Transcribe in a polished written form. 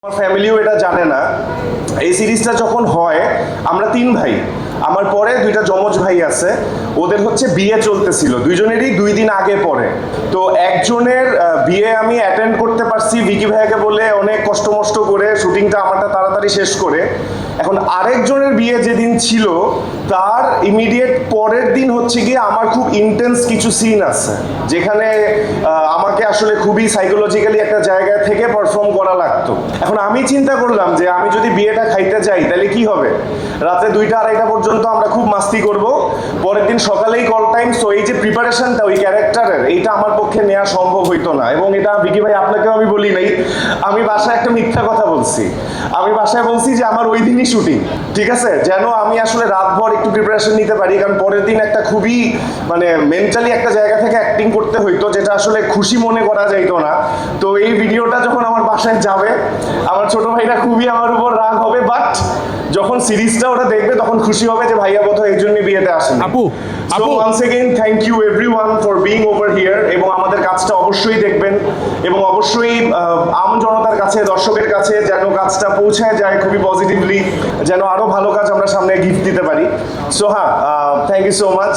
আমার ফ্যামিলিও এটা জানে না। এই সিরিজটা যখন হয় আমরা 3 ভাই, আমার পরে 2টা যমজ ভাই আছে, ওদের হচ্ছে বিয়ে চলতেছিল, দুইজনেরই 2 দিন আগে পরে। তো একজনের বিয়ে আমি অ্যাটেন্ড করতে পারছি ভিকি ভাইয়াকে বলে অনেক কষ্ট মষ্ট করে, শুটিংটা আমারটা তাড়াতাড়ি শেষ করে। এখন আরেকজনের বিয়ে যেদিন ছিল তার ইমিডিয়েট পরের দিন হচ্ছে গিয়ে আমার খুব ইন্টেন্স কিছু সিন আছে যেখানে আমাকে আসলে খুবই সাইকোলজিক্যালি একটা জায়গা থেকে পারফর্ম করা লাগতো। এখন আমি চিন্তা করলাম যে আমি যদি বিয়েটা খাইতে যাই তাহলে কি হবে, রাতে 2টা 2:30 পর্যন্ত আমরা খুব মাস্তি করব, পরের দিন সকালেই কল টাইম। সো এই যে প্রিপারেশনটা ওই ক্যারেক্টারের, এইটা আমার পক্ষে নেওয়া সম্ভব হইতো না। এবং এটা ভিকি ভাই আপনাকেও আমি বলি নাই, আমি বাসায় একটা মিথ্যা কথা বলছি। আমি বাসায় বলছি যে আমার ওই দিনই শুটিং, ঠিক আছে, যেন আমি আসলে রাতভর একটু প্রিপারেশন নিতে পারি, কারণ পরের দিন একটা খুবই মানে মেন্টালি একটা জায়গা থেকে অ্যাক্টিং করতে হইতো যেটা আসলে খুশি মনে করা যাইতো না। তো এই ভিডিওটা যখন আমার বাসায় যাবে আমার ছোট ভাইরা খুবই আমার উপর রাগ হবে, বাট যখন সিরিজটা ওরা দেখবে তখন খুশি হবে যে ভাইয়া বোধহয় এই জন্যই বিয়েতে আসেন। So once again thank you everyone for being over here, এবং আমাদের কাজটা অবশ্যই দেখবেন এবং অবশ্যই আম জনতার কাছে, দর্শকের কাছে যেন কাজটা পৌঁছায় যায় খুবই পজিটিভলি, যেন আরো ভালো কাজ আমরা সামনে গিফট দিতে পারি। সো হ্যাঁ, থ্যাংক ইউ সো মাচ।